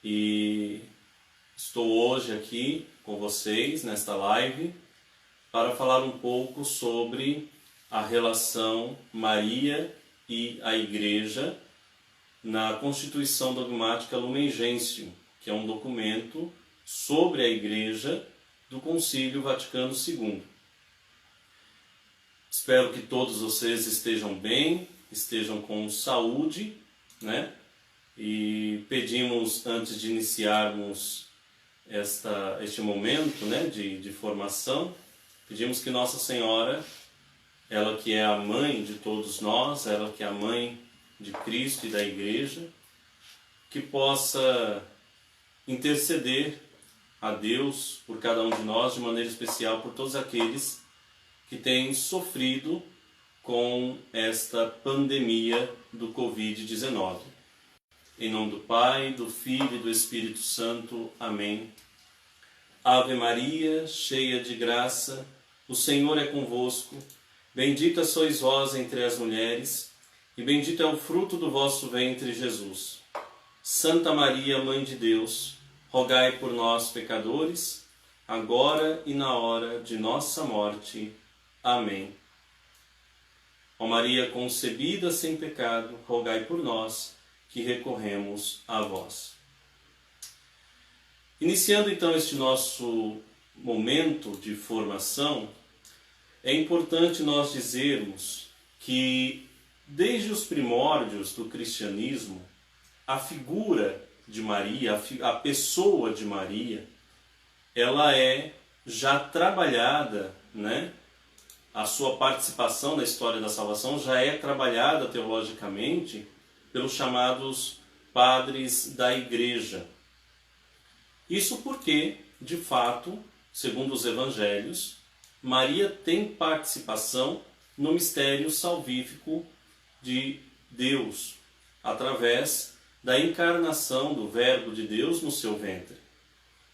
e estou hoje aqui com vocês nesta live para falar um pouco sobre a relação Maria e a Igreja na Constituição Dogmática Lumen Gentium, que é um documento sobre a Igreja do Concílio Vaticano II. Espero que todos vocês estejam bem, estejam com saúde, né? E pedimos, antes de iniciarmos este momento, né, de formação, pedimos que Nossa Senhora, ela que é a mãe de todos nós, ela que é a mãe de Cristo e da Igreja, que possa interceder a Deus por cada um de nós, de maneira especial por todos aqueles que têm sofrido com esta pandemia do Covid-19. Em nome do Pai, do Filho e do Espírito Santo. Amém. Ave Maria, cheia de graça, o Senhor é convosco. Bendita sois vós entre as mulheres, e bendito é o fruto do vosso ventre, Jesus. Santa Maria, Mãe de Deus, rogai por nós, pecadores, agora e na hora de nossa morte. Amém. Ó Maria concebida sem pecado, rogai por nós, que recorremos a vós. Iniciando então este nosso momento de formação, é importante nós dizermos que desde os primórdios do cristianismo, a figura de Maria, a pessoa de Maria, ela é já trabalhada, né? A sua participação na história da salvação já é trabalhada teologicamente pelos chamados padres da Igreja. Isso porque, de fato, segundo os evangelhos, Maria tem participação no mistério salvífico de Deus, através da encarnação do Verbo de Deus no seu ventre.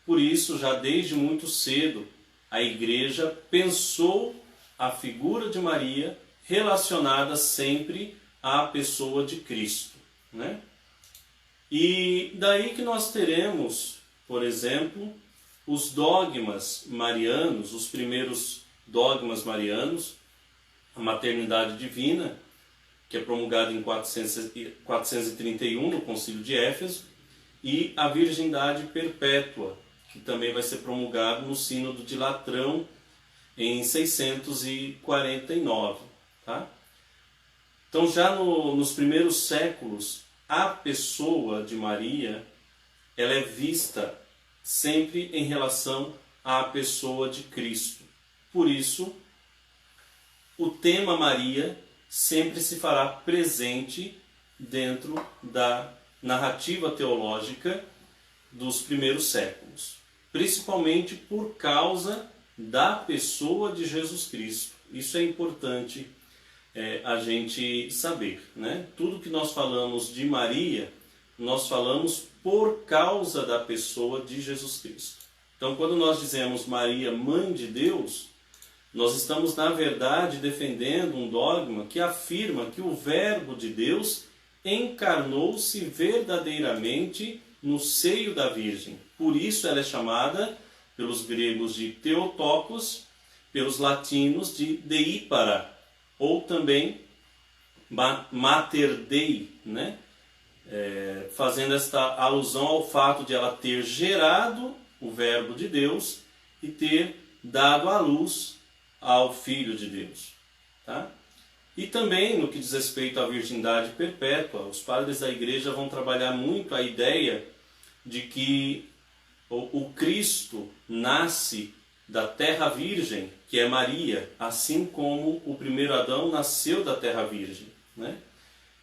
Por isso, já desde muito cedo, a Igreja pensou a figura de Maria relacionada sempre à pessoa de Cristo, né? E daí que nós teremos, por exemplo, os dogmas marianos, os primeiros dogmas marianos, a maternidade divina, que é promulgada em 431 no Concílio de Éfeso, e a virgindade perpétua, que também vai ser promulgado no Sínodo de Latrão em 649, tá? Então, já nos primeiros séculos, a pessoa de Maria, ela é vista sempre em relação à pessoa de Cristo. Por isso, o tema Maria sempre se fará presente dentro da narrativa teológica dos primeiros séculos, principalmente por causa da pessoa de Jesus Cristo. Isso é importante a gente saber, né? Tudo que nós falamos de Maria, nós falamos por causa da pessoa de Jesus Cristo. Então, quando nós dizemos Maria, Mãe de Deus, nós estamos, na verdade, defendendo um dogma que afirma que o Verbo de Deus encarnou-se verdadeiramente no seio da Virgem. Por isso ela é chamada pelos gregos de Theotokos, pelos latinos de Deípara, ou também Mater Dei, né? Fazendo esta alusão ao fato de ela ter gerado o Verbo de Deus e ter dado à luz ao Filho de Deus, tá? E também, no que diz respeito à virgindade perpétua, os padres da Igreja vão trabalhar muito a ideia de que o Cristo nasce da terra virgem, que é Maria, assim como o primeiro Adão nasceu da terra virgem, né?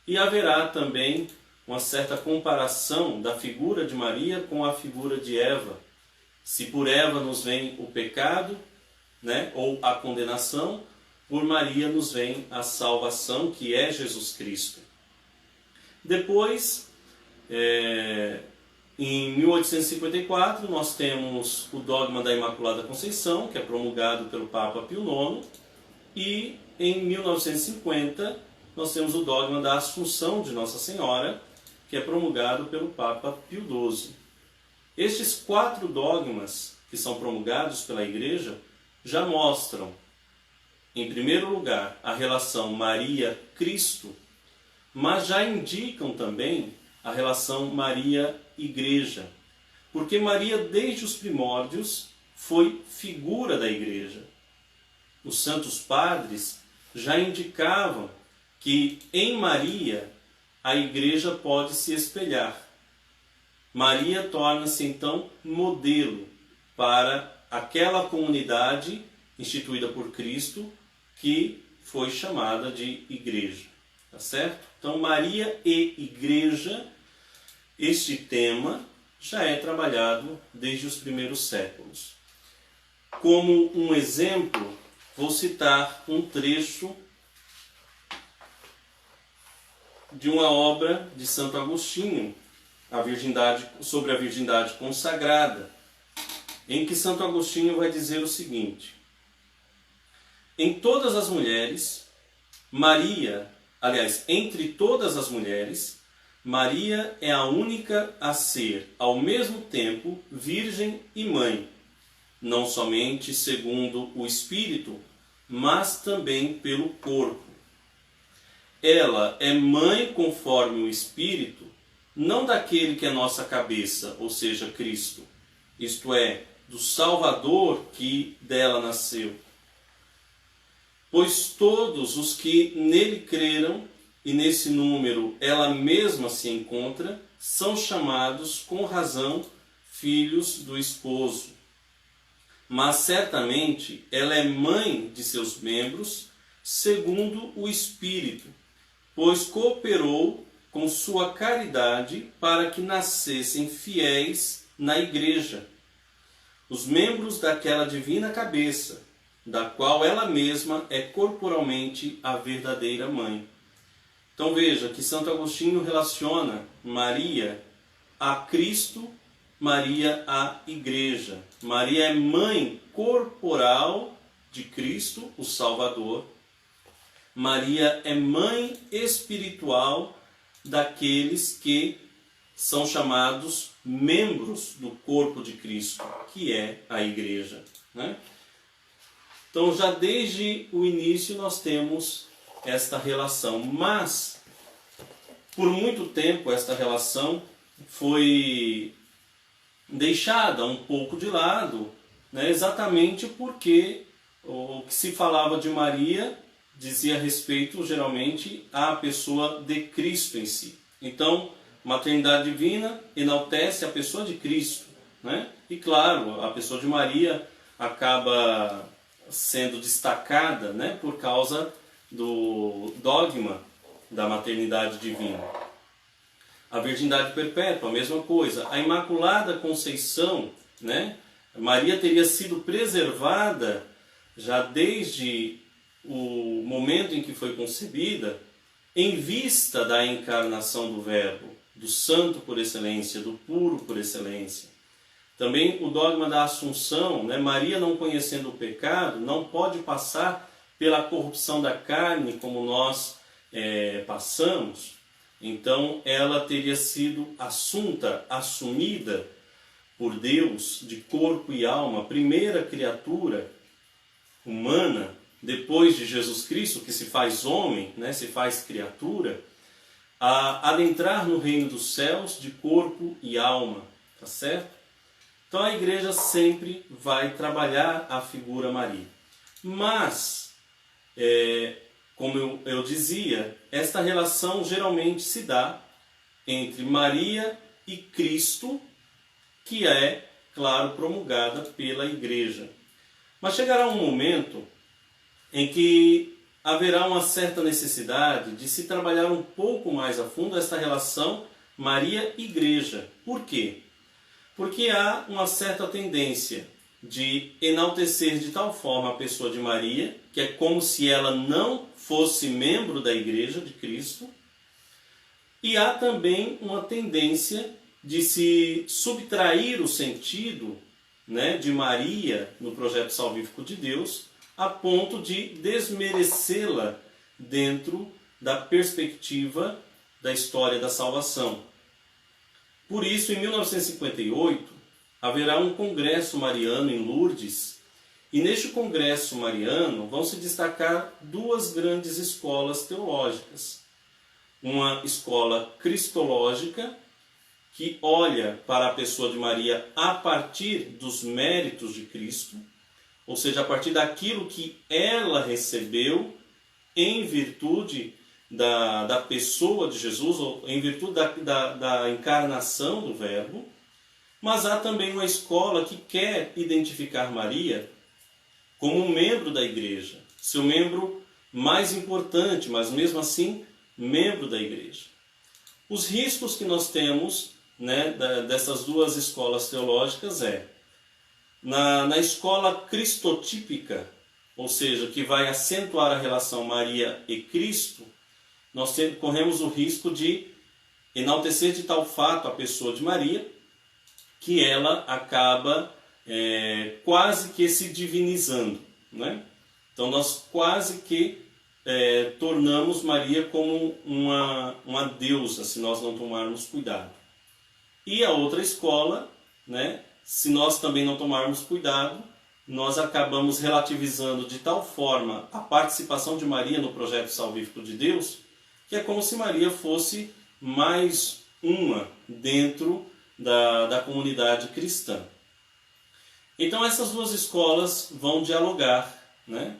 E haverá também uma certa comparação da figura de Maria com a figura de Eva. Se por Eva nos vem o pecado, né, ou a condenação, por Maria nos vem a salvação, que é Jesus Cristo. Depois, em 1854, nós temos o dogma da Imaculada Conceição, que é promulgado pelo Papa Pio IX, e em 1950 nós temos o dogma da Assunção de Nossa Senhora, que é promulgado pelo Papa Pio XII. Estes 4 dogmas que são promulgados pela Igreja já mostram, em primeiro lugar, a relação Maria-Cristo, mas já indicam também a relação Maria-Igreja, porque Maria, desde os primórdios, foi figura da Igreja. Os santos padres já indicavam que em Maria a Igreja pode se espelhar. Maria torna-se então modelo para aquela comunidade instituída por Cristo que foi chamada de Igreja. Tá certo? Então, Maria e Igreja, este tema já é trabalhado desde os primeiros séculos. Como um exemplo, vou citar um trecho de uma obra de Santo Agostinho, sobre a virgindade consagrada, em que Santo Agostinho vai dizer o seguinte: em todas as mulheres, entre todas as mulheres, Maria é a única a ser, ao mesmo tempo, virgem e mãe, não somente segundo o espírito, mas também pelo corpo. Ela é mãe conforme o espírito, não daquele que é nossa cabeça, ou seja, Cristo, isto é, do Salvador que dela nasceu. Pois todos os que nele creram, e nesse número ela mesma se encontra, são chamados com razão filhos do esposo. Mas certamente ela é mãe de seus membros, segundo o Espírito, pois cooperou com sua caridade para que nascessem fiéis na Igreja, os membros daquela divina cabeça, da qual ela mesma é corporalmente a verdadeira mãe. Então veja que Santo Agostinho relaciona Maria a Cristo, Maria à Igreja. Maria é mãe corporal de Cristo, o Salvador. Maria é mãe espiritual daqueles que são chamados membros do corpo de Cristo, que é a Igreja, né? Então já desde o início nós temos esta relação, mas por muito tempo esta relação foi deixada um pouco de lado, né, exatamente porque o que se falava de Maria dizia respeito geralmente à pessoa de Cristo em si. Então, maternidade divina enaltece a pessoa de Cristo, né? E claro, a pessoa de Maria acaba sendo destacada, né, por causa do dogma da maternidade divina. A virgindade perpétua, a mesma coisa. A Imaculada Conceição, né, Maria teria sido preservada já desde o momento em que foi concebida, em vista da encarnação do Verbo, do santo por excelência, do puro por excelência. Também o dogma da Assunção, né? Maria, não conhecendo o pecado, não pode passar pela corrupção da carne como nós passamos. Então ela teria sido assumida por Deus de corpo e alma, primeira criatura humana, depois de Jesus Cristo, que se faz homem, né? Se faz criatura, a adentrar no reino dos céus de corpo e alma, tá certo? Então a Igreja sempre vai trabalhar a figura Maria. Mas, como eu dizia, esta relação geralmente se dá entre Maria e Cristo, que é, claro, promulgada pela Igreja. Mas chegará um momento em que haverá uma certa necessidade de se trabalhar um pouco mais a fundo esta relação Maria-Igreja. Por quê? Porque há uma certa tendência de enaltecer de tal forma a pessoa de Maria, que é como se ela não fosse membro da Igreja de Cristo, e há também uma tendência de se subtrair o sentido, né, de Maria no projeto salvífico de Deus, a ponto de desmerecê-la dentro da perspectiva da história da salvação. Por isso, em 1958, haverá um congresso mariano em Lourdes, e neste congresso mariano vão se destacar duas grandes escolas teológicas. Uma escola cristológica, que olha para a pessoa de Maria a partir dos méritos de Cristo, ou seja, a partir daquilo que ela recebeu em virtude da pessoa de Jesus, ou em virtude da encarnação do Verbo. Mas há também uma escola que quer identificar Maria como um membro da igreja, seu membro mais importante, mas mesmo assim, membro da igreja. Os riscos que nós temos, né, dessas duas escolas teológicas na escola cristotípica, ou seja, que vai acentuar a relação Maria e Cristo, nós corremos o risco de enaltecer de tal fato a pessoa de Maria, que ela acaba quase que se divinizando, né? Então nós quase que tornamos Maria como uma deusa, se nós não tomarmos cuidado. E a outra escola, né, se nós também não tomarmos cuidado, nós acabamos relativizando de tal forma a participação de Maria no projeto salvífico de Deus, que é como se Maria fosse mais uma dentro da comunidade cristã. Então essas duas escolas vão dialogar, né?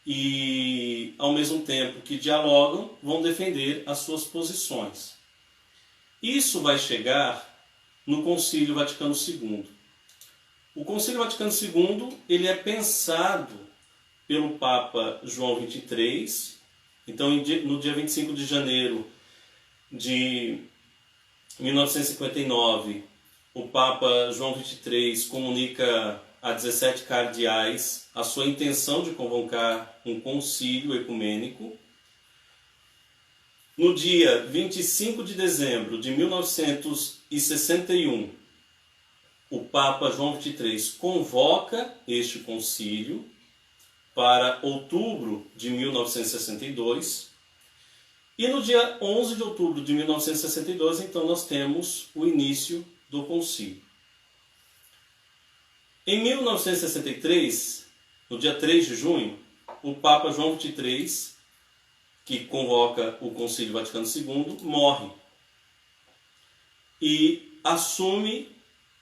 E ao mesmo tempo que dialogam, vão defender as suas posições. Isso vai chegar no Concílio Vaticano II. O Concílio Vaticano II ele é pensado pelo Papa João XXIII. Então, no dia 25 de janeiro de 1959, o Papa João XXIII comunica a 17 cardeais a sua intenção de convocar um concílio ecumênico. No dia 25 de dezembro de 1961, o Papa João XXIII convoca este concílio para outubro de 1962. E no dia 11 de outubro de 1962, então, nós temos o início do concílio. Em 1963, no dia 3 de junho, o Papa João XXIII, que convoca o Concílio Vaticano II, morre. E assume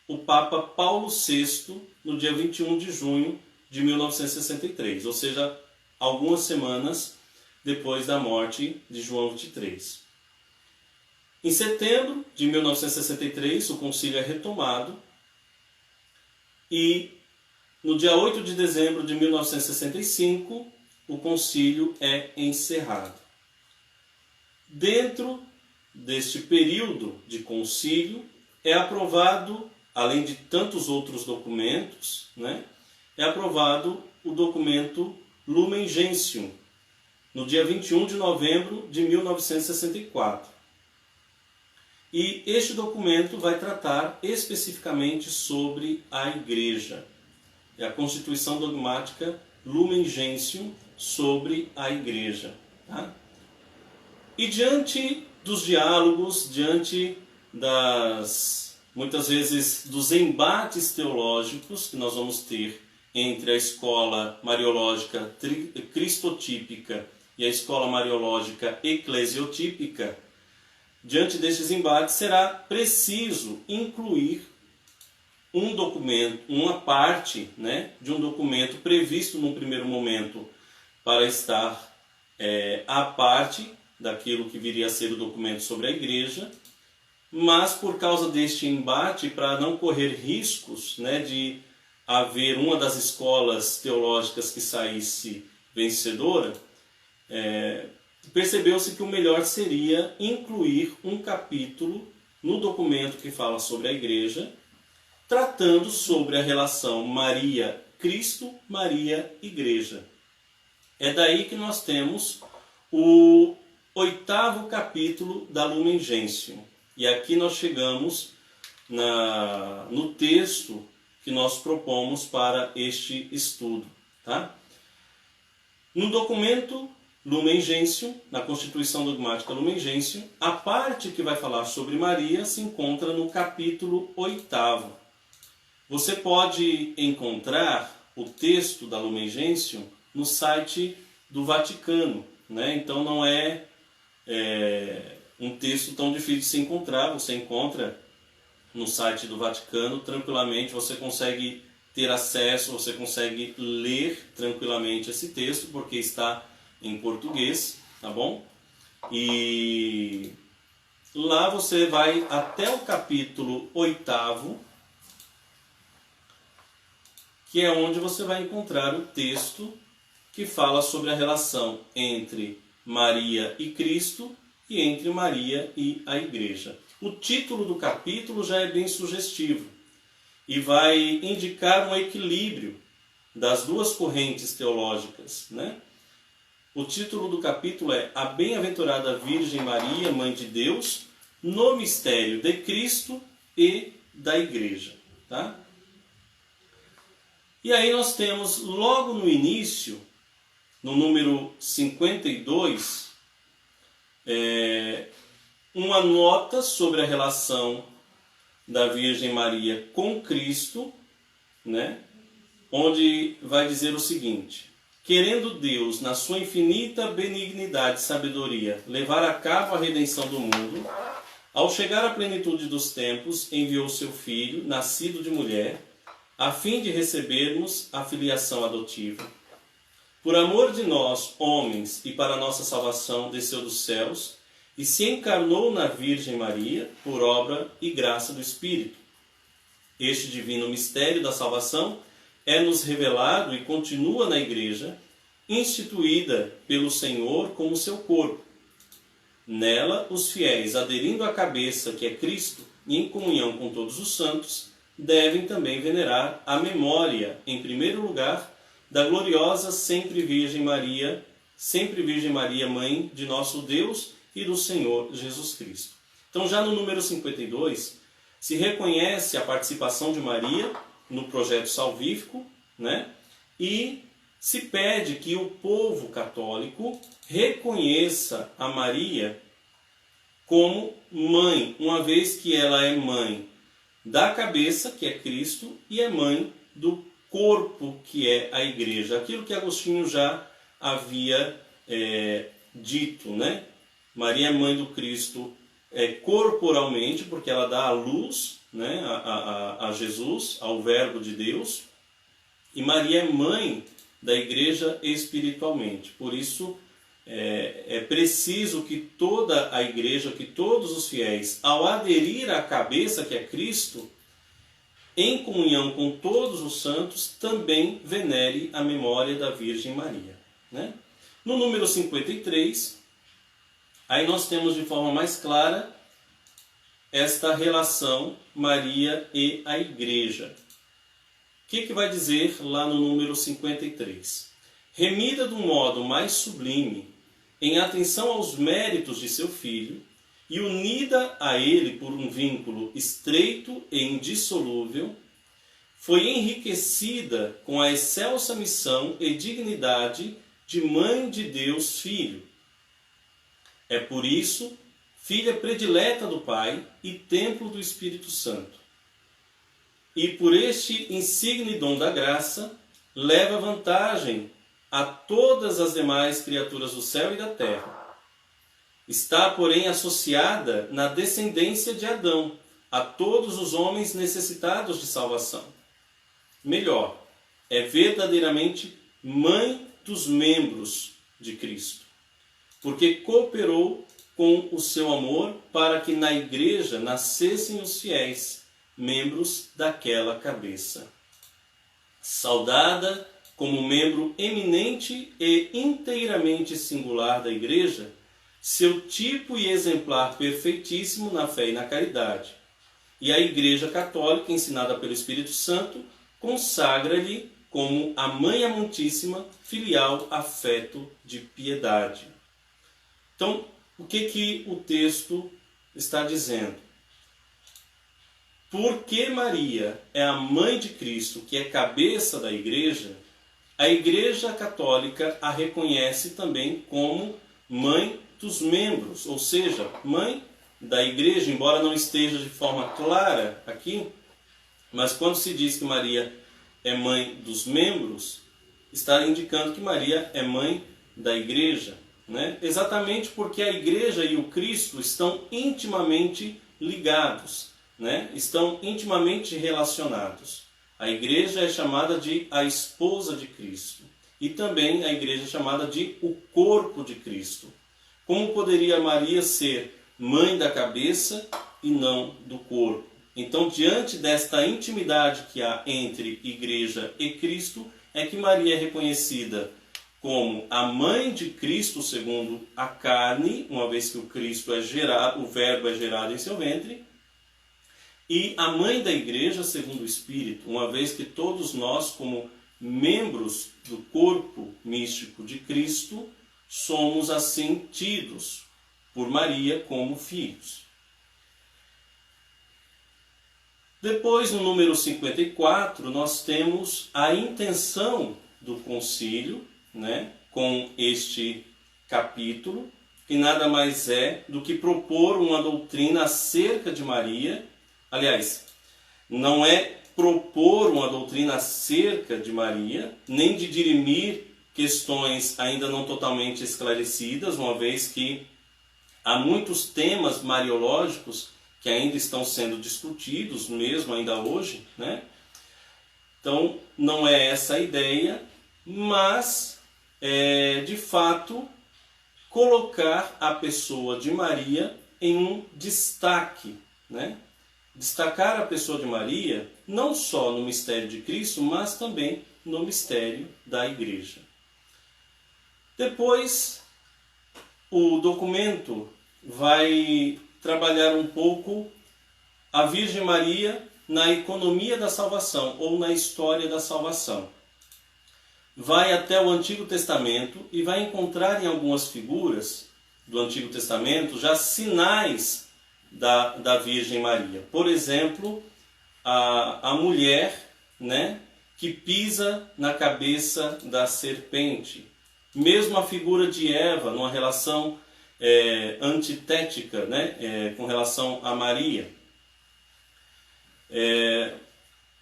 o Papa Paulo VI no dia 21 de junho de 1963, ou seja, algumas semanas depois da morte de João XXIII. Em setembro de 1963, o concílio é retomado e no dia 8 de dezembro de 1965, o concílio é encerrado. Dentro deste período de concílio, é aprovado, além de tantos outros documentos, né, é aprovado o documento Lumen Gentium, no dia 21 de novembro de 1964. E este documento vai tratar especificamente sobre a Igreja. É a Constituição Dogmática Lumen Gentium sobre a Igreja. Tá? E diante dos diálogos, diante muitas vezes, dos embates teológicos que nós vamos ter entre a escola mariológica cristotípica e a escola mariológica eclesiotípica, diante destes embates será preciso incluir um documento, uma parte, né, de um documento previsto num primeiro momento para estar à parte daquilo que viria a ser o documento sobre a Igreja, mas por causa deste embate, para não correr riscos, né, de haver uma das escolas teológicas que saísse vencedora, percebeu-se que o melhor seria incluir um capítulo no documento que fala sobre a Igreja, tratando sobre a relação Maria-Cristo, Maria-Igreja. É daí que nós temos o 8º capítulo da Lumen Gentium. E aqui nós chegamos no texto que nós propomos para este estudo. Tá? No documento Lumen Gentium, na Constituição Dogmática Lumen Gentium, a parte que vai falar sobre Maria se encontra no capítulo 8º. Você pode encontrar o texto da Lumen Gentium no site do Vaticano, né? Então não é um texto tão difícil de se encontrar. Você encontra no site do Vaticano tranquilamente, você consegue ter acesso, você consegue ler tranquilamente esse texto, porque está em português, tá bom? E lá você vai até o capítulo 8º, que é onde você vai encontrar o texto que fala sobre a relação entre Maria e Cristo e entre Maria e a Igreja. O título do capítulo já é bem sugestivo e vai indicar um equilíbrio das duas correntes teológicas, né? O título do capítulo é A Bem-aventurada Virgem Maria, Mãe de Deus, no mistério de Cristo e da Igreja, tá? E aí nós temos logo no início, no número 52, uma nota sobre a relação da Virgem Maria com Cristo, né? Onde vai dizer o seguinte: querendo Deus, na sua infinita benignidade e sabedoria, levar a cabo a redenção do mundo, ao chegar à plenitude dos tempos, enviou seu Filho, nascido de mulher, a fim de recebermos a filiação adotiva. Por amor de nós, homens, e para nossa salvação, desceu dos céus e se encarnou na Virgem Maria por obra e graça do Espírito. Este divino mistério da salvação é-nos revelado e continua na Igreja, instituída pelo Senhor como seu corpo. Nela, os fiéis, aderindo à cabeça que é Cristo e em comunhão com todos os santos, devem também venerar a memória, em primeiro lugar, da gloriosa sempre Virgem Maria, Mãe de nosso Deus e do Senhor Jesus Cristo. Então, já no número 52, se reconhece a participação de Maria no projeto salvífico, né? E se pede que o povo católico reconheça a Maria como mãe, uma vez que ela é mãe da cabeça, que é Cristo, e é mãe do corpo, que é a Igreja. Aquilo que Agostinho já havia dito, né? Maria é mãe do Cristo corporalmente, porque ela dá a luz, né, a Jesus, ao Verbo de Deus, e Maria é mãe da Igreja espiritualmente. Por isso é preciso que toda a Igreja, que todos os fiéis, ao aderir à cabeça que é Cristo, em comunhão com todos os santos, também venere a memória da Virgem Maria, né? No número 53, aí nós temos de forma mais clara esta relação Maria e a Igreja. O que vai dizer lá no número 53? Remida de um modo mais sublime, em atenção aos méritos de seu filho, e unida a ele por um vínculo estreito e indissolúvel, foi enriquecida com a excelsa missão e dignidade de Mãe de Deus Filho. É por isso filha predileta do Pai e templo do Espírito Santo. E por este insigne dom da graça, leva vantagem a todas as demais criaturas do céu e da terra. Está, porém, associada na descendência de Adão a todos os homens necessitados de salvação. Melhor, é verdadeiramente mãe dos membros de Cristo, porque cooperou com o seu amor para que na Igreja nascessem os fiéis, membros daquela cabeça. Saudada como membro eminente e inteiramente singular da Igreja, seu tipo e exemplar perfeitíssimo na fé e na caridade. E a Igreja Católica, ensinada pelo Espírito Santo, consagra-lhe como a Mãe Amantíssima, filial afeto de piedade. Então, o que o texto está dizendo? Porque Maria é a mãe de Cristo, que é cabeça da Igreja, a Igreja Católica a reconhece também como mãe dos membros, ou seja, mãe da Igreja, embora não esteja de forma clara aqui, Mas quando se diz que Maria é mãe dos membros, está indicando que Maria é mãe da igreja, né? Exatamente porque a igreja e o Cristo estão intimamente ligados, né? Estão intimamente relacionados. A igreja é chamada de a esposa de Cristo e também a igreja é chamada de o corpo de Cristo. Como poderia Maria ser mãe da cabeça e não do corpo? Então, diante desta intimidade que há entre igreja e Cristo, é que Maria é reconhecida como a mãe de Cristo segundo a carne, uma vez que o Cristo é gerado, o Verbo é gerado em seu ventre, e a mãe da igreja segundo o Espírito, uma vez que todos nós, como membros do corpo místico de Cristo, somos assim tidos por Maria como filhos. Depois, no número 54, nós temos a intenção do concílio, né, com este capítulo, que nada mais é do que propor uma doutrina acerca de Maria. Aliás, não é propor uma doutrina acerca de Maria, nem de dirimir questões ainda não totalmente esclarecidas, uma vez que há muitos temas mariológicos que ainda estão sendo discutidos, mesmo ainda hoje, né? Então, não é essa a ideia, mas de fato, colocar a pessoa de Maria em um destaque, né? Destacar a pessoa de Maria não só no mistério de Cristo, mas também no mistério da igreja. Depois, o documento vai trabalhar um pouco a Virgem Maria na economia da salvação ou na história da salvação. Vai até o Antigo Testamento e vai encontrar em algumas figuras do Antigo Testamento já sinais da Virgem Maria. Por exemplo, a mulher, né, que pisa na cabeça da serpente. Mesmo a figura de Eva, numa relação antitética, né, com relação a Maria.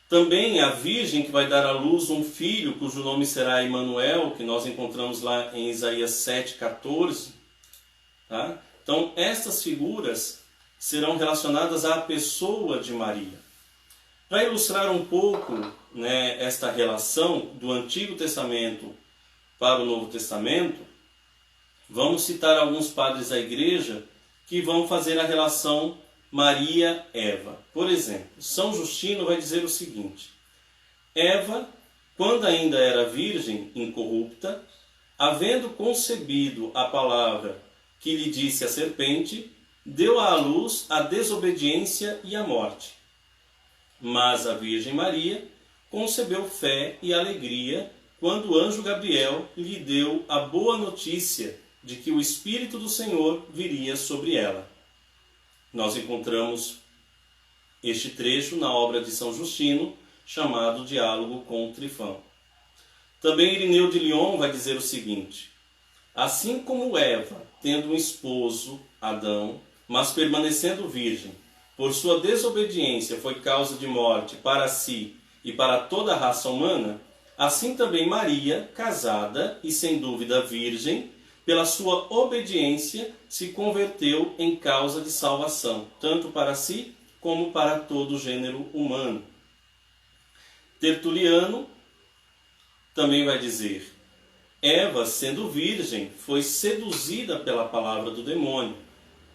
Também a Virgem que vai dar à luz um filho, cujo nome será Emanuel, que nós encontramos lá em Isaías 7,14. Tá? Então, estas figuras serão relacionadas à pessoa de Maria. Para ilustrar um pouco, né, esta relação do Antigo Testamento para o Novo Testamento, vamos citar alguns padres da igreja que vão fazer a relação Maria-Eva. Por exemplo, São Justino vai dizer o seguinte: Eva, quando ainda era virgem incorrupta, havendo concebido a palavra que lhe disse a serpente, deu à luz a desobediência e a morte. Mas a Virgem Maria concebeu fé e alegria quando o anjo Gabriel lhe deu a boa notícia de que o Espírito do Senhor viria sobre ela. Nós encontramos este trecho na obra de São Justino, chamado Diálogo com Trifão. Também Irineu de Lyon vai dizer o seguinte: assim como Eva, tendo um esposo, Adão, mas permanecendo virgem, por sua desobediência foi causa de morte para si e para toda a raça humana, assim também Maria, casada e sem dúvida virgem, pela sua obediência se converteu em causa de salvação, tanto para si como para todo o gênero humano. Tertuliano também vai dizer: Eva, sendo virgem, foi seduzida pela palavra do demônio,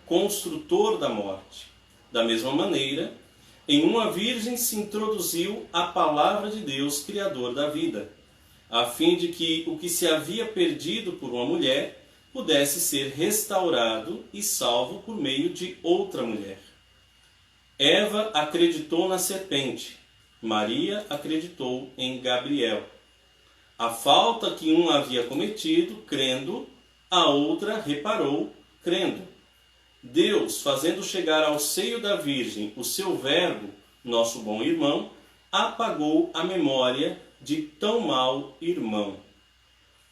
construtor da morte. Da mesma maneira, em uma virgem se introduziu a palavra de Deus, Criador da vida, a fim de que o que se havia perdido por uma mulher pudesse ser restaurado e salvo por meio de outra mulher. Eva acreditou na serpente, Maria acreditou em Gabriel. A falta que um havia cometido, crendo, a outra reparou, crendo. Deus, fazendo chegar ao seio da Virgem o seu Verbo, nosso bom irmão, apagou a memória de tão mau irmão.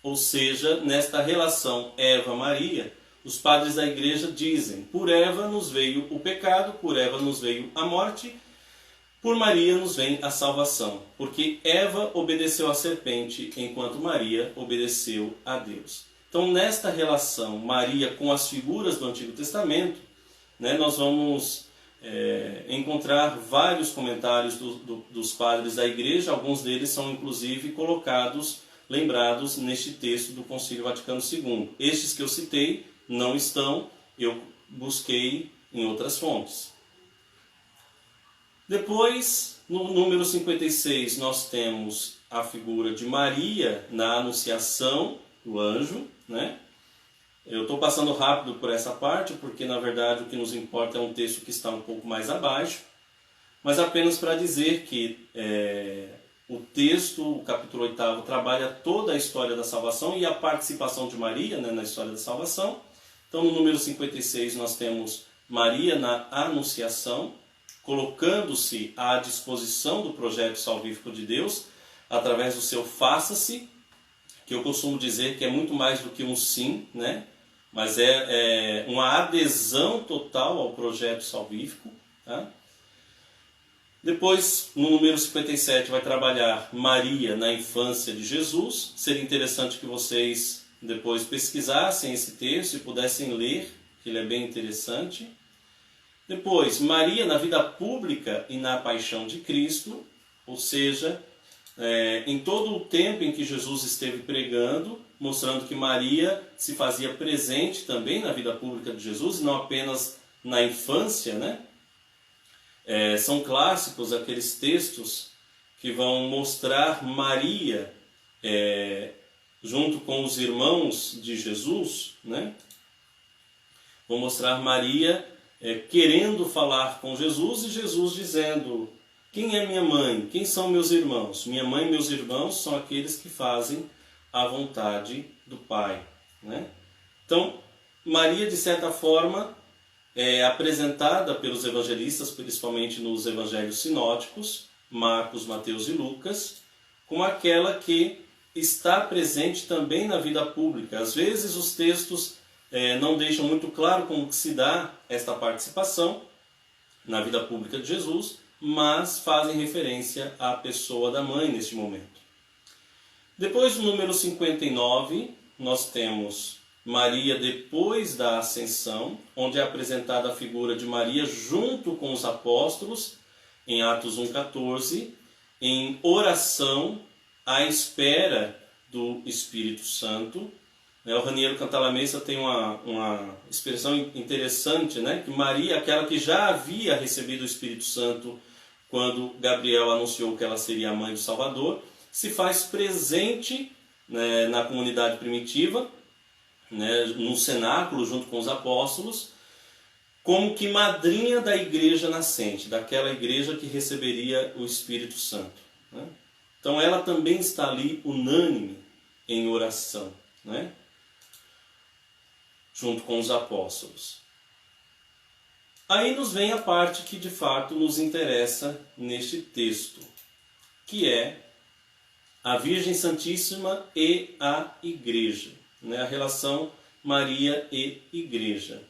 Ou seja, nesta relação Eva-Maria, os padres da igreja dizem: por Eva nos veio o pecado, por Eva nos veio a morte, Por Maria nos vem a salvação, porque Eva obedeceu à serpente, enquanto Maria obedeceu a Deus. Então, nesta relação Maria com as figuras do Antigo Testamento, né, nós vamos encontrar vários comentários dos padres da Igreja. Alguns deles são inclusive colocados, lembrados neste texto do Concílio Vaticano II. Estes que eu citei não estão, eu busquei em outras fontes. Depois, no número 56, nós temos a figura de Maria na Anunciação do anjo, né? Eu estou passando rápido por essa parte, porque na verdade o que nos importa é um texto que está um pouco mais abaixo, mas apenas para dizer que o texto, o capítulo 8, trabalha toda a história da salvação e a participação de Maria, né, na história da salvação. Então, no número 56, nós temos Maria na Anunciação, colocando-se à disposição do projeto salvífico de Deus, através do seu faça-se, que eu costumo dizer que é muito mais do que um sim, né? Mas é uma adesão total ao projeto salvífico. Tá? Depois, no número 57, vai trabalhar Maria na infância de Jesus. Seria interessante que vocês depois pesquisassem esse texto e pudessem ler, que ele é bem interessante. Depois, Maria na vida pública e na paixão de Cristo, ou seja, em todo o tempo em que Jesus esteve pregando, mostrando que Maria se fazia presente também na vida pública de Jesus, e não apenas na infância, né? São clássicos aqueles textos que vão mostrar Maria junto com os irmãos de Jesus, né? Vão mostrar Maria querendo falar com Jesus e Jesus dizendo: quem é minha mãe? Quem são meus irmãos? Minha mãe e meus irmãos são aqueles que fazem a vontade do Pai. Né? Então, Maria, de certa forma, é apresentada pelos evangelistas, principalmente nos evangelhos sinóticos, Marcos, Mateus e Lucas, como aquela que está presente também na vida pública. Às vezes os textos não deixam muito claro como que se dá esta participação na vida pública de Jesus, mas fazem referência à pessoa da mãe neste momento. Depois do número 59, nós temos Maria depois da Ascensão, onde é apresentada a figura de Maria junto com os apóstolos, em Atos 1,14, em oração à espera do Espírito Santo. O Raniero Cantalamessa tem uma expressão interessante, né? Que Maria, aquela que já havia recebido o Espírito Santo quando Gabriel anunciou que ela seria a mãe do Salvador, se faz presente, né, na comunidade primitiva, né, no cenáculo junto com os apóstolos, como que madrinha da igreja nascente, daquela igreja que receberia o Espírito Santo. Né? Então ela também está ali unânime em oração, né? Junto com os apóstolos. Aí nos vem a parte que de fato nos interessa neste texto, que é a Virgem Santíssima e a Igreja, né? A relação Maria e Igreja.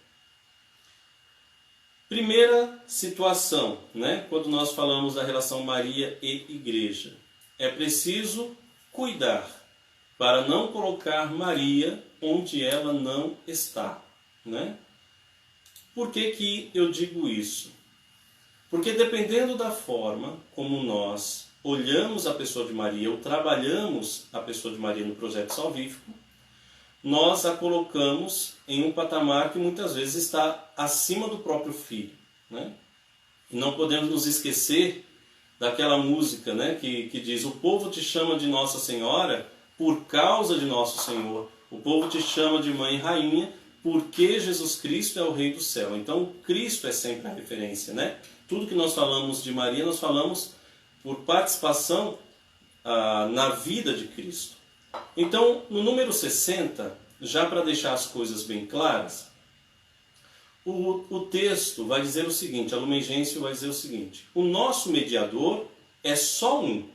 Primeira situação, né? Quando nós falamos da relação Maria e Igreja, é preciso cuidar para não colocar Maria onde ela não está, né? Por que eu digo isso? Porque dependendo da forma como nós olhamos a pessoa de Maria ou trabalhamos a pessoa de Maria no projeto salvífico, nós a colocamos em um patamar que muitas vezes está acima do próprio filho, né? E não podemos nos esquecer daquela música, né, que diz: o povo te chama de Nossa Senhora por causa de Nosso Senhor. O povo te chama de Mãe e Rainha porque Jesus Cristo é o Rei do Céu. Então, Cristo é sempre a referência, né? Tudo que nós falamos de Maria, nós falamos por participação na vida de Cristo. Então, no número 60, já para deixar as coisas bem claras, o texto vai dizer o seguinte, a Lumen Gentium vai dizer o seguinte: o nosso mediador é só um.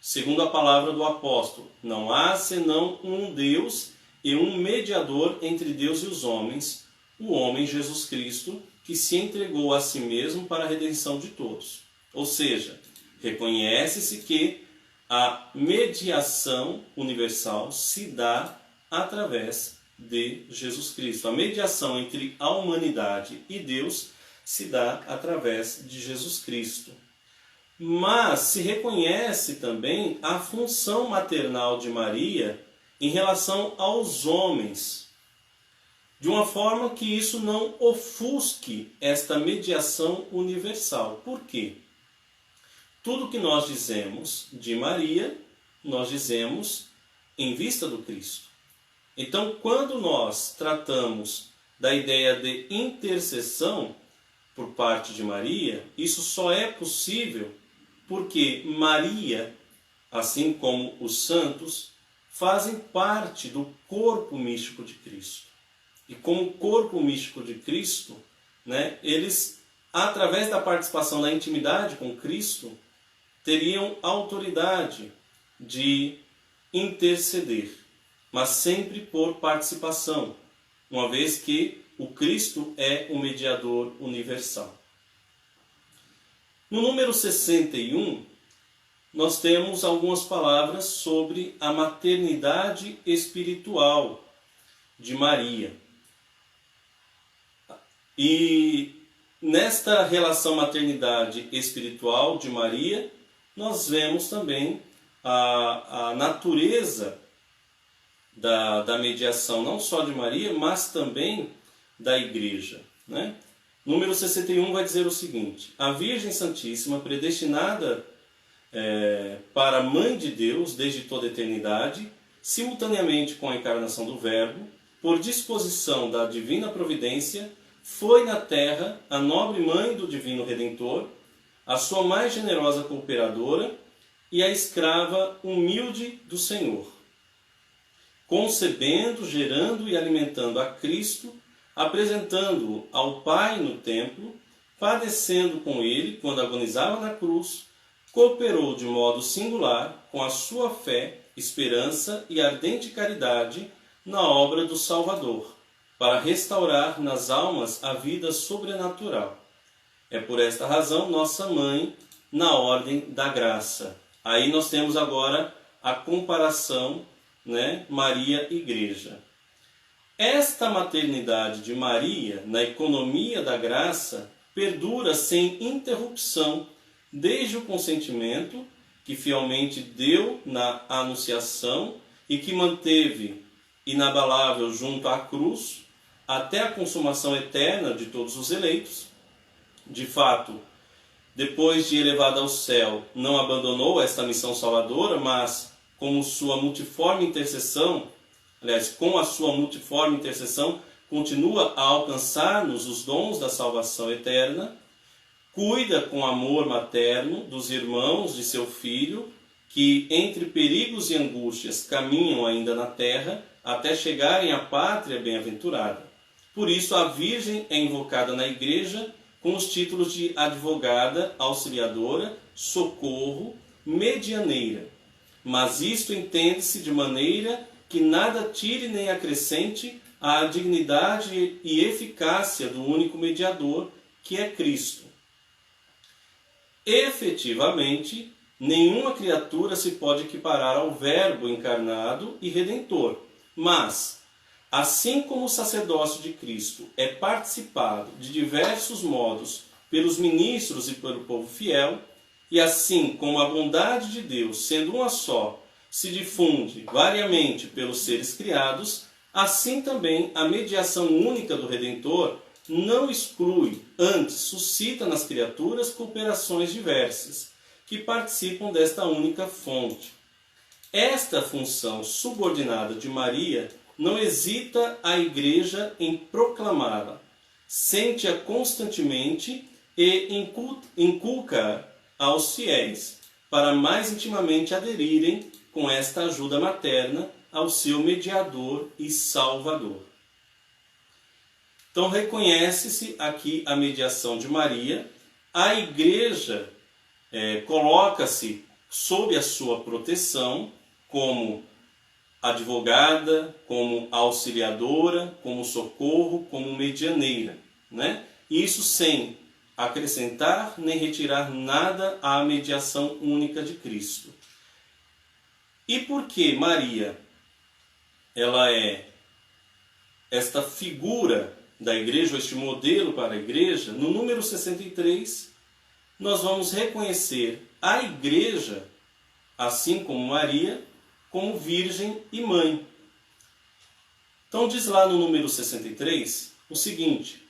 Segundo a palavra do apóstolo, não há senão um Deus e um mediador entre Deus e os homens, o homem Jesus Cristo, que se entregou a si mesmo para a redenção de todos. Ou seja, reconhece-se que a mediação universal se dá através de Jesus Cristo. A mediação entre a humanidade e Deus se dá através de Jesus Cristo. Mas se reconhece também a função maternal de Maria em relação aos homens, de uma forma que isso não ofusque esta mediação universal. Por quê? Tudo que nós dizemos de Maria, nós dizemos em vista do Cristo. Então, quando nós tratamos da ideia de intercessão por parte de Maria, isso só é possível porque Maria, assim como os santos, fazem parte do corpo místico de Cristo. E como corpo místico de Cristo, eles, através da participação da intimidade com Cristo, teriam autoridade de interceder, mas sempre por participação, uma vez que o Cristo é o mediador universal. No número 61, nós temos algumas palavras sobre a maternidade espiritual de Maria. E nesta relação maternidade espiritual de Maria, nós vemos também a natureza da mediação, não só de Maria, mas também da Igreja. Número 61 vai dizer o seguinte: a Virgem Santíssima, predestinada para Mãe de Deus desde toda a eternidade, simultaneamente com a encarnação do Verbo, por disposição da divina providência, foi na terra a nobre mãe do divino Redentor, a sua mais generosa cooperadora e a escrava humilde do Senhor. Concebendo, gerando e alimentando a Cristo, apresentando-o ao Pai no templo, padecendo com ele quando agonizava na cruz, cooperou de modo singular com a sua fé, esperança e ardente caridade na obra do Salvador, para restaurar nas almas a vida sobrenatural. É por esta razão nossa mãe na ordem da graça. Aí nós temos agora a comparação, Maria-Igreja. Esta maternidade de Maria na economia da graça perdura sem interrupção desde o consentimento que fielmente deu na anunciação e que manteve inabalável junto à cruz até a consumação eterna de todos os eleitos. De fato, depois de elevada ao céu, não abandonou esta missão salvadora, mas com a sua multiforme intercessão, continua a alcançar-nos os dons da salvação eterna, cuida com amor materno dos irmãos de seu Filho, que entre perigos e angústias caminham ainda na terra, até chegarem à pátria bem-aventurada. Por isso a Virgem é invocada na Igreja com os títulos de advogada, auxiliadora, socorro, medianeira. Mas isto entende-se de maneira que nada tire nem acrescente à dignidade e eficácia do único mediador, que é Cristo. Efetivamente, nenhuma criatura se pode equiparar ao Verbo encarnado e redentor, mas, assim como o sacerdócio de Cristo é participado de diversos modos pelos ministros e pelo povo fiel, e assim como a bondade de Deus, sendo uma só, se difunde variamente pelos seres criados, assim também a mediação única do Redentor não exclui, antes suscita nas criaturas cooperações diversas, que participam desta única fonte. Esta função subordinada de Maria não hesita a Igreja em proclamá-la, sente-a constantemente e inculca aos fiéis, para mais intimamente aderirem com esta ajuda materna ao seu mediador e salvador. Então reconhece-se aqui a mediação de Maria, a Igreja coloca-se sob a sua proteção como advogada, como auxiliadora, como socorro, como medianeira, Isso sem acrescentar nem retirar nada à mediação única de Cristo. E por que Maria, ela é esta figura da igreja, este modelo para a igreja? No número 63, nós vamos reconhecer a igreja, assim como Maria, como virgem e mãe. Então diz lá no número 63 o seguinte: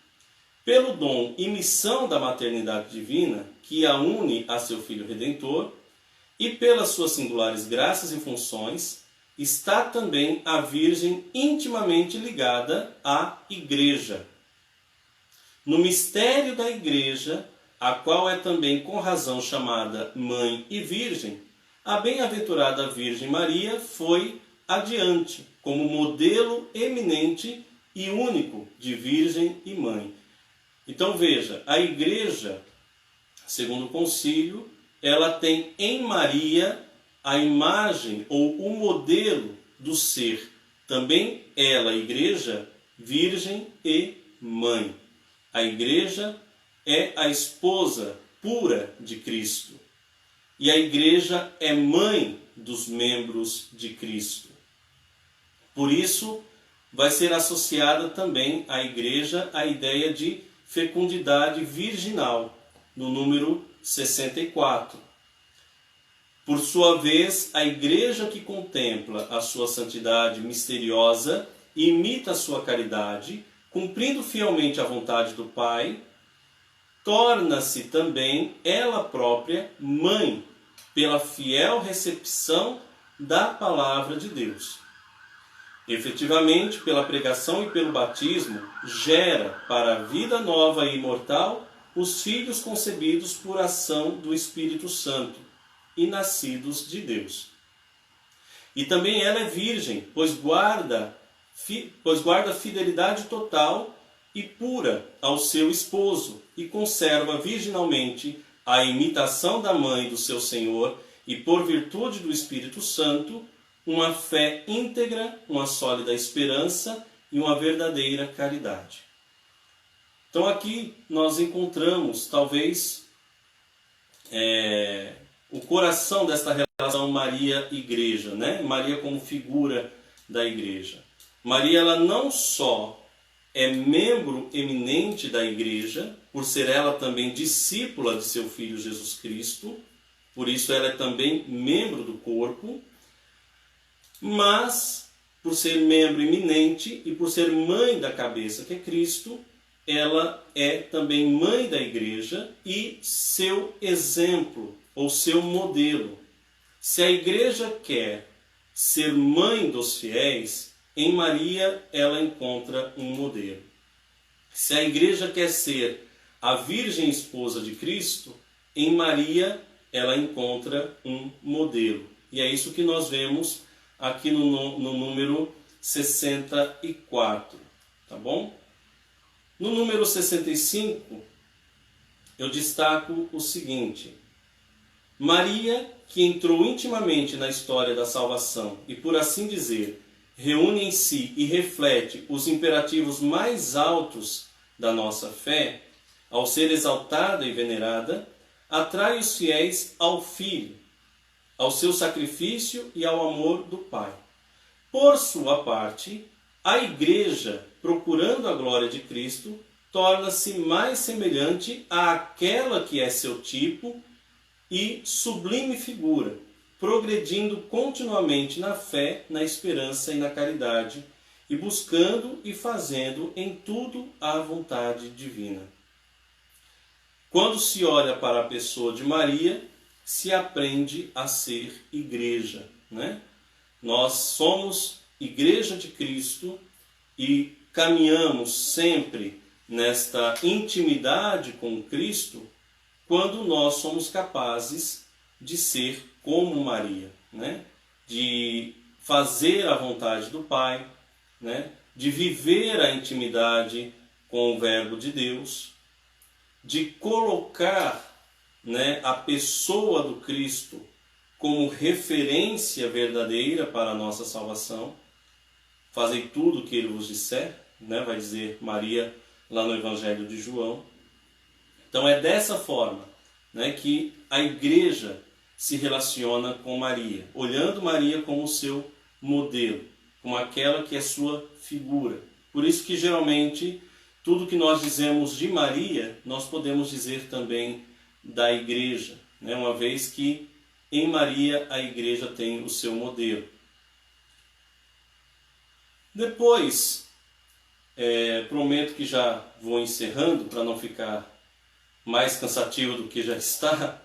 pelo dom e missão da maternidade divina, que a une a seu Filho Redentor, e pelas suas singulares graças e funções, está também a Virgem intimamente ligada à Igreja. No mistério da Igreja, a qual é também com razão chamada Mãe e Virgem, a bem-aventurada Virgem Maria foi adiante, como modelo eminente e único de Virgem e Mãe. Então veja, a Igreja, segundo o concílio, ela tem em Maria a imagem ou o modelo do ser. Também ela, a Igreja, Virgem e Mãe. A Igreja é a esposa pura de Cristo. E a Igreja é mãe dos membros de Cristo. Por isso, vai ser associada também à Igreja a ideia de fecundidade virginal, no número 64. Por sua vez, a Igreja que contempla a sua santidade misteriosa e imita a sua caridade, cumprindo fielmente a vontade do Pai, torna-se também ela própria mãe, pela fiel recepção da palavra de Deus. Efetivamente, pela pregação e pelo batismo, gera para a vida nova e imortal os filhos concebidos por ação do Espírito Santo e nascidos de Deus. E também ela é virgem, pois guarda fidelidade total e pura ao seu esposo e conserva virginalmente a imitação da mãe do seu Senhor e, por virtude do Espírito Santo, uma fé íntegra, uma sólida esperança e uma verdadeira caridade. Então aqui nós encontramos, talvez, o coração desta relação Maria-Igreja, né? Maria como figura da Igreja. Maria, ela não só é membro eminente da Igreja, por ser ela também discípula de seu Filho Jesus Cristo, por isso ela é também membro do corpo, mas, por ser membro eminente e por ser mãe da cabeça, que é Cristo, ela é também mãe da Igreja e seu exemplo, ou seu modelo. Se a Igreja quer ser mãe dos fiéis, em Maria ela encontra um modelo. Se a Igreja quer ser a Virgem Esposa de Cristo, em Maria ela encontra um modelo. E é isso que nós vemos aqui no número 64, tá bom? No número 65, eu destaco o seguinte: Maria, que entrou intimamente na história da salvação e, por assim dizer, reúne em si e reflete os imperativos mais altos da nossa fé, ao ser exaltada e venerada, atrai os fiéis ao Filho, ao seu sacrifício e ao amor do Pai. Por sua parte, a Igreja, procurando a glória de Cristo, torna-se mais semelhante àquela que é seu tipo e sublime figura, progredindo continuamente na fé, na esperança e na caridade, e buscando e fazendo em tudo a vontade divina. Quando se olha para a pessoa de Maria, se aprende a ser igreja, né? Nós somos Igreja de Cristo e caminhamos sempre nesta intimidade com Cristo quando nós somos capazes de ser como Maria, né? De fazer a vontade do Pai, né? De viver a intimidade com o Verbo de Deus, de colocar, né, a pessoa do Cristo como referência verdadeira para a nossa salvação. Fazei tudo o que ele vos disser, né? Vai dizer Maria lá no Evangelho de João. Então é dessa forma, né, que a igreja se relaciona com Maria, olhando Maria como seu modelo, como aquela que é sua figura. Por isso que geralmente tudo que nós dizemos de Maria, nós podemos dizer também da igreja, né, uma vez que em Maria a igreja tem o seu modelo. Depois, prometo que já vou encerrando para não ficar mais cansativo do que já está.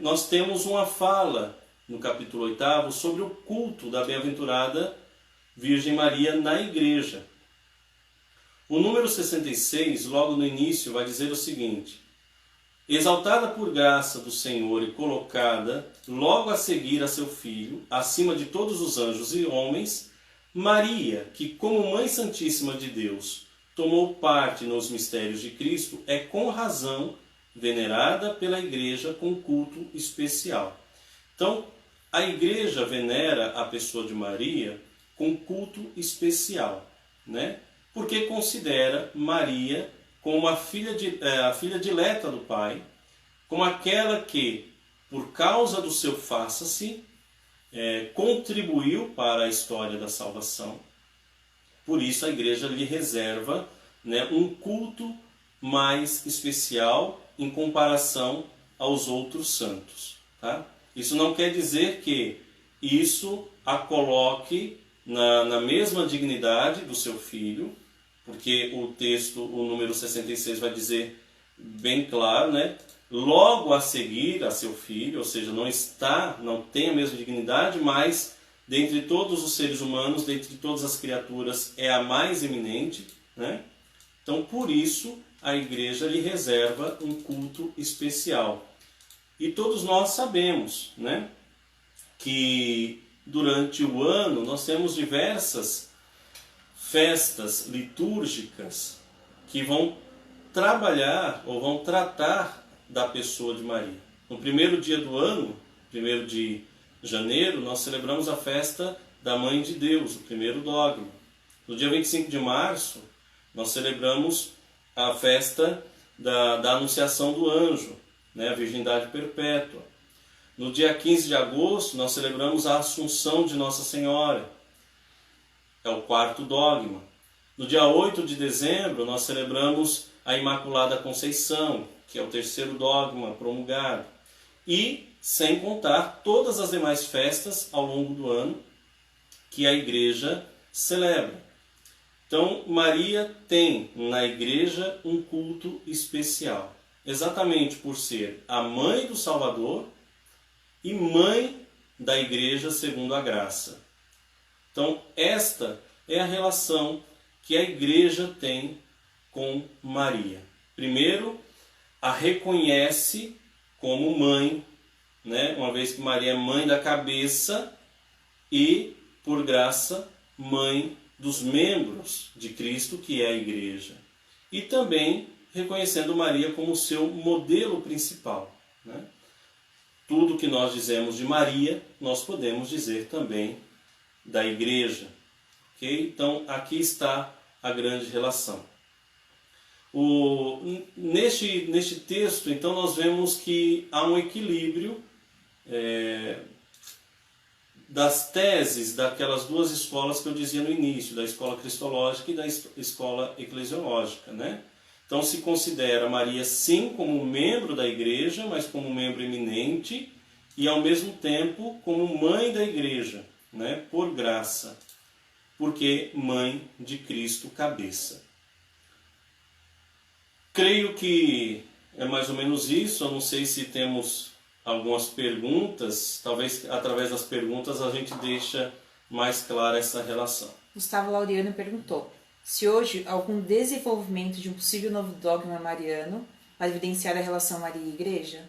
Nós temos uma fala no capítulo 8 sobre o culto da bem-aventurada Virgem Maria na igreja. O número 66, logo no início, vai dizer o seguinte: exaltada por graça do Senhor e colocada logo a seguir a seu Filho, acima de todos os anjos e homens, Maria, que como Mãe Santíssima de Deus tomou parte nos mistérios de Cristo, é com razão venerada pela Igreja com culto especial. Então, a Igreja venera a pessoa de Maria com culto especial, né? Porque considera Maria como a filha dileta do Pai, como aquela que, por causa do seu faça-se, contribuiu para a história da salvação. Por isso a igreja lhe reserva, né, um culto mais especial em comparação aos outros santos. Tá? Isso não quer dizer que isso a coloque na mesma dignidade do seu filho, porque o texto, o número 66, vai dizer bem claro, né? Logo a seguir a seu filho, ou seja, não tem a mesma dignidade, mas dentre todos os seres humanos, dentre todas as criaturas, é a mais eminente, né? Então, por isso, a igreja lhe reserva um culto especial. E todos nós sabemos, né, que durante o ano nós temos diversas festas litúrgicas que vão trabalhar ou vão tratar da pessoa de Maria. No primeiro dia do ano, 1º de janeiro, nós celebramos a festa da Mãe de Deus, o primeiro dogma. No dia 25 de março, nós celebramos a festa da Anunciação do Anjo, né, a Virgindade Perpétua. No dia 15 de agosto, nós celebramos a Assunção de Nossa Senhora, é o 4º dogma. No dia 8 de dezembro, nós celebramos a Imaculada Conceição, que é o 3º dogma promulgado. E, sem contar, todas as demais festas ao longo do ano que a igreja celebra. Então, Maria tem na igreja um culto especial, exatamente por ser a mãe do Salvador e mãe da igreja segundo a graça. Então, esta é a relação que a igreja tem com Maria. Primeiro, a reconhece como mãe, né? Uma vez que Maria é mãe da cabeça e, por graça, mãe dos membros de Cristo, que é a igreja. E também reconhecendo Maria como seu modelo principal, né? Tudo que nós dizemos de Maria, nós podemos dizer também da igreja. Okay? Então, aqui está a grande relação. Neste texto, então, nós vemos que há um equilíbrio das teses daquelas duas escolas que eu dizia no início, da escola cristológica e da escola eclesiológica, né? Então se considera Maria sim como membro da igreja, mas como membro eminente e ao mesmo tempo como mãe da igreja, né? Por graça, porque mãe de Cristo cabeça. Creio que é mais ou menos isso. Eu não sei se temos algumas perguntas, talvez através das perguntas a gente deixa mais clara essa relação. Gustavo Laureano perguntou se hoje algum desenvolvimento de um possível novo dogma mariano vai evidenciar a relação Maria e Igreja?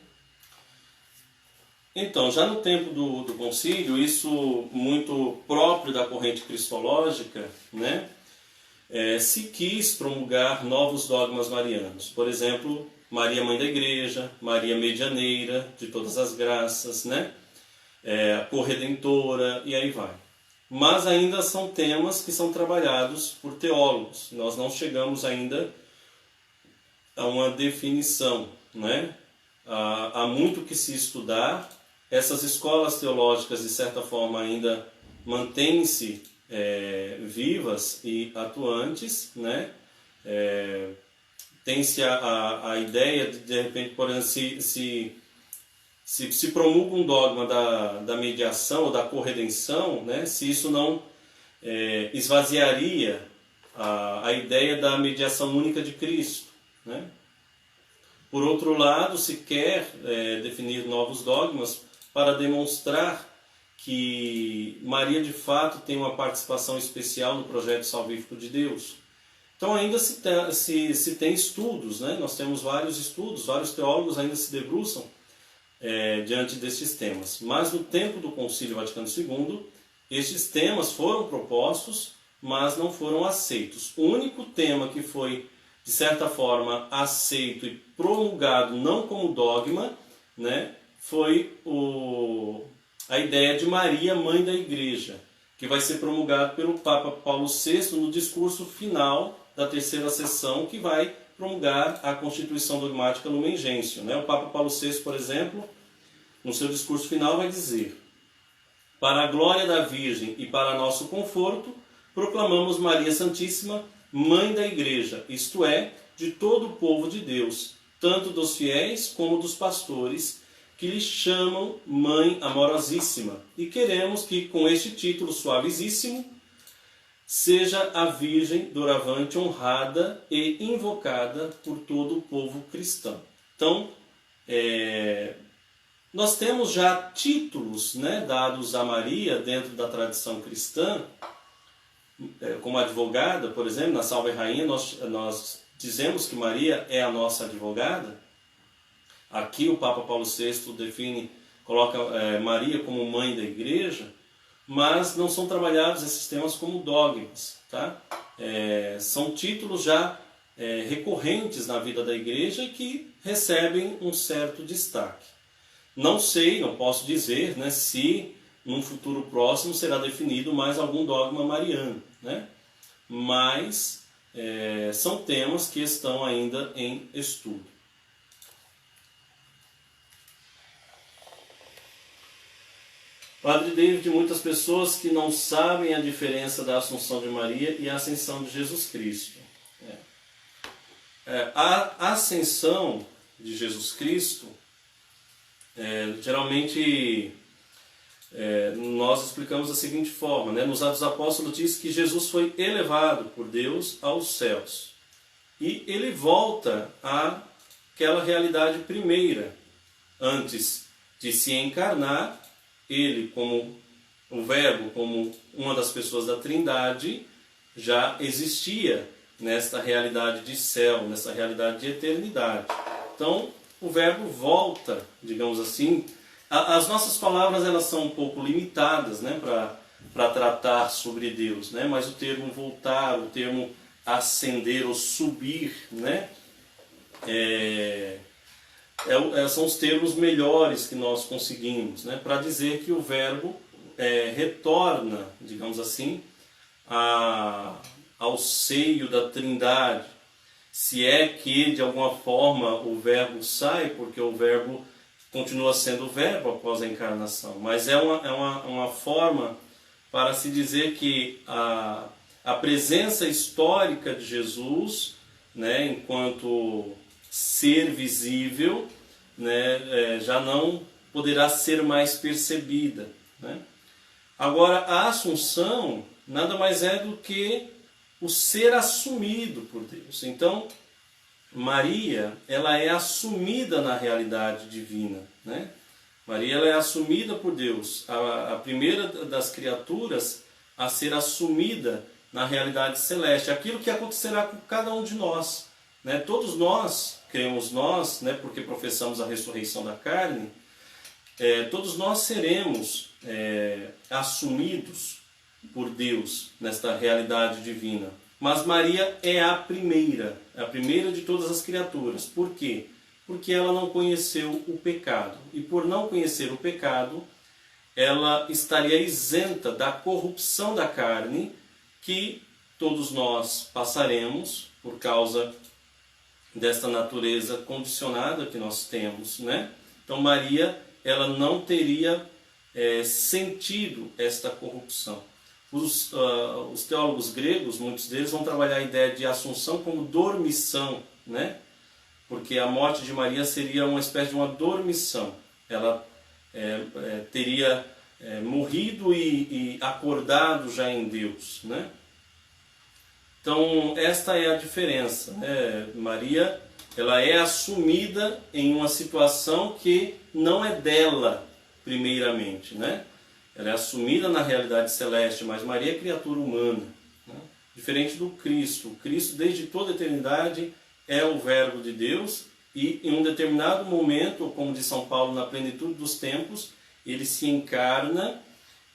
Então, já no tempo do concílio, isso muito próprio da corrente cristológica, né, se quis promulgar novos dogmas marianos. Por exemplo, Maria Mãe da Igreja, Maria Medianeira de todas as graças, né? Corredentora, e aí vai. Mas ainda são temas que são trabalhados por teólogos. Nós não chegamos ainda a uma definição, né? Há muito que se estudar. Essas escolas teológicas, de certa forma, ainda mantêm-se vivas e atuantes, né? Tem-se a ideia de repente, por exemplo, se promulga um dogma da mediação ou da corredenção, né? Se isso não esvaziaria a ideia da mediação única de Cristo, né? Por outro lado, se quer definir novos dogmas para demonstrar que Maria de fato tem uma participação especial no projeto salvífico de Deus. Então ainda se tem estudos, né? Nós temos vários estudos, vários teólogos ainda se debruçam diante destes temas. Mas no tempo do Concílio Vaticano II, estes temas foram propostos, mas não foram aceitos. O único tema que foi, de certa forma, aceito e promulgado não como dogma, né, foi a ideia de Maria, Mãe da Igreja, que vai ser promulgado pelo Papa Paulo VI no discurso final da terceira sessão, que vai promulgar a Constituição Dogmática Lumen Gentium, né? O Papa Paulo VI, por exemplo, no seu discurso final vai dizer: para a glória da Virgem e para nosso conforto, proclamamos Maria Santíssima, Mãe da Igreja, isto é, de todo o povo de Deus, tanto dos fiéis como dos pastores, que lhe chamam Mãe Amorosíssima, e queremos que, com este título suavíssimo, seja a Virgem doravante honrada e invocada por todo o povo cristão. Então, nós temos já títulos, né, dados a Maria dentro da tradição cristã, como advogada, por exemplo, na Salve Rainha, nós dizemos que Maria é a nossa advogada. Aqui o Papa Paulo VI coloca Maria como mãe da Igreja, mas não são trabalhados esses temas como dogmas, tá? São títulos já recorrentes na vida da Igreja e que recebem um certo destaque. Não sei, não posso dizer, né, se num futuro próximo será definido mais algum dogma mariano, né? Mas são temas que estão ainda em estudo. Padre David, muitas pessoas que não sabem a diferença da Assunção de Maria e a Ascensão de Jesus Cristo. A Ascensão de Jesus Cristo, geralmente nós explicamos da seguinte forma, né? Nos Atos dos Apóstolos diz que Jesus foi elevado por Deus aos céus. E ele volta àquela realidade primeira, antes de se encarnar. Ele, como o Verbo, como uma das pessoas da Trindade, já existia nesta realidade de céu, nessa realidade de eternidade. Então, o Verbo volta, digamos assim. As nossas palavras elas são um pouco limitadas, né, para tratar sobre Deus, né? Mas o termo voltar, o termo ascender ou subir, né, são os termos melhores que nós conseguimos, né, para dizer que o Verbo retorna, digamos assim, ao seio da Trindade. Se é que, de alguma forma, o Verbo sai, porque o Verbo continua sendo o Verbo após a encarnação. Mas é uma forma para se dizer que a presença histórica de Jesus, né, enquanto ser visível, né, já não poderá ser mais percebida, né? Agora, a Assunção nada mais é do que o ser assumido por Deus. Então, Maria, ela é assumida na realidade divina, né? Maria, ela é assumida por Deus, a primeira das criaturas a ser assumida na realidade celeste, aquilo que acontecerá com cada um de nós, né? Todos nós, cremos nós, né, porque professamos a ressurreição da carne, todos nós seremos assumidos por Deus nesta realidade divina. Mas Maria é a primeira de todas as criaturas. Por quê? Porque ela não conheceu o pecado. E por não conhecer o pecado, ela estaria isenta da corrupção da carne que todos nós passaremos por causa desta natureza condicionada que nós temos, né? Então Maria, ela não teria sentido esta corrupção. Os teólogos gregos, muitos deles, vão trabalhar a ideia de assunção como dormição, né? Porque a morte de Maria seria uma espécie de uma dormição. Ela teria morrido e acordado já em Deus, né? Então esta é a diferença, né? Maria, ela é assumida em uma situação que não é dela primeiramente, né? Ela é assumida na realidade celeste, mas Maria é criatura humana, né? Diferente do Cristo. O Cristo, desde toda a eternidade, é o Verbo de Deus e em um determinado momento, como diz São Paulo, na plenitude dos tempos, ele se encarna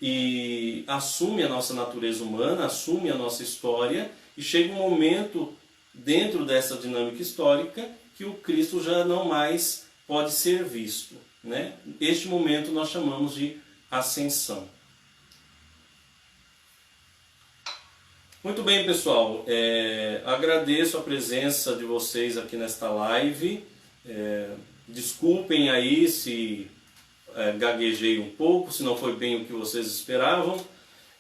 e assume a nossa natureza humana, assume a nossa história, e chega um momento dentro dessa dinâmica histórica que o Cristo já não mais pode ser visto, né? Este momento nós chamamos de ascensão. Muito bem, pessoal, agradeço a presença de vocês aqui nesta live. Desculpem aí se gaguejei um pouco, se não foi bem o que vocês esperavam.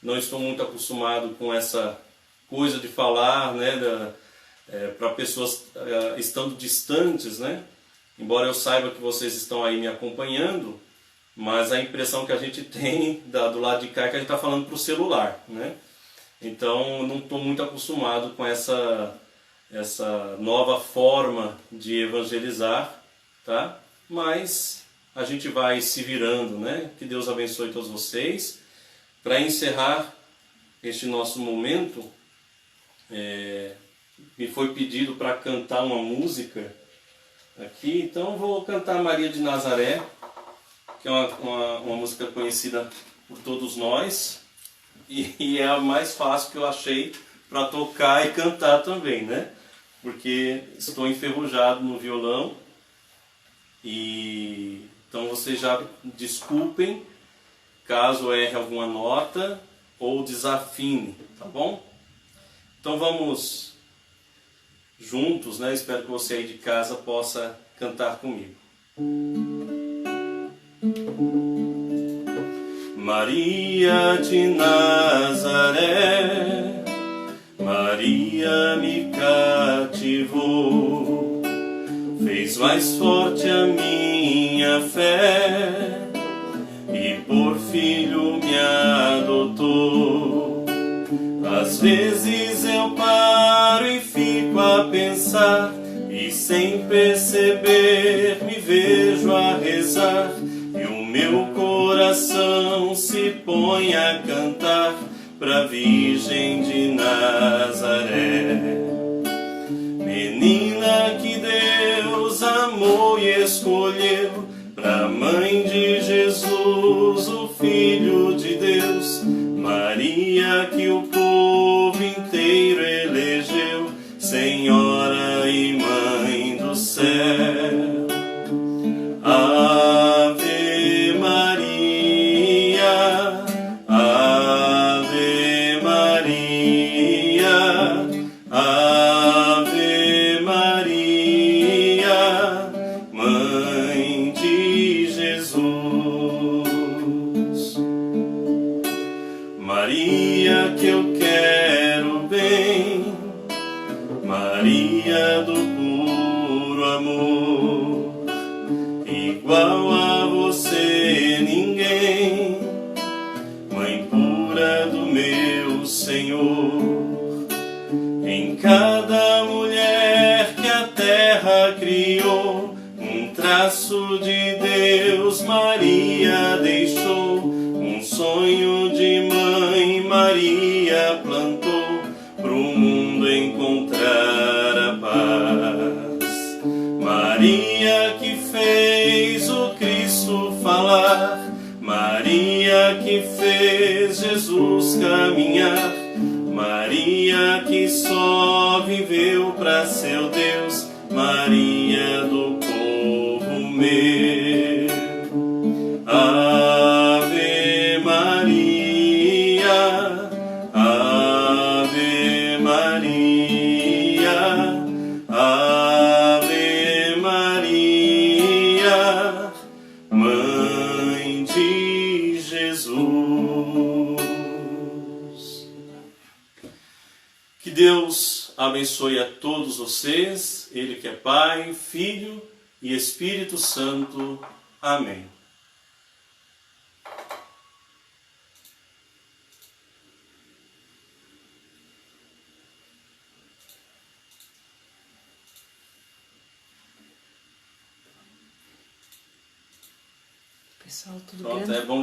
Não estou muito acostumado com essa coisa de falar, né, para pessoas estando distantes, né? Embora eu saiba que vocês estão aí me acompanhando, mas a impressão que a gente tem do lado de cá é que a gente está falando para o celular, né? Então não estou muito acostumado com essa nova forma de evangelizar, tá? Mas a gente vai se virando, né? Que Deus abençoe todos vocês. Para encerrar este nosso momento, me foi pedido para cantar uma música aqui, então vou cantar Maria de Nazaré, que é uma música conhecida por todos nós, e é a mais fácil que eu achei para tocar e cantar também, né? Porque estou enferrujado no violão, e então vocês já desculpem caso erre alguma nota ou desafine, tá bom? Então vamos juntos, né? Espero que você aí de casa possa cantar comigo. Maria de Nazaré, Maria me cativou, fez mais forte a minha fé e por filho me adotou. Às vezes eu paro e fico a pensar, e sem perceber me vejo a rezar, e o meu coração se põe a cantar pra Virgem de Nazaré. Menina que Deus amou e escolheu, pra mãe de Jesus, o Filho de Deus. Maria que o povo inteiro elegeu, Senhora e Mãe do céu. Ave Maria, Ave Maria, Ave Maria, Mãe de Jesus. Maria que eu quero bem, Maria do puro amor, igual a você ninguém, Mãe pura do meu Senhor. Em cada mulher que a terra criou, um traço de Deus Maria deixou, um sonho de mãe Maria plantou, pro mundo encontrar a paz. Maria que fez o Cristo falar, Maria que fez Jesus caminhar, Maria que só viveu pra seu Deus, Maria do povo meu. Ave Maria, Ave Maria, Ave de Jesus. Que Deus abençoe a todos vocês, Ele que é Pai, Filho e Espírito Santo. Amém. Pessoal, tudo Pronto, bem? é bom.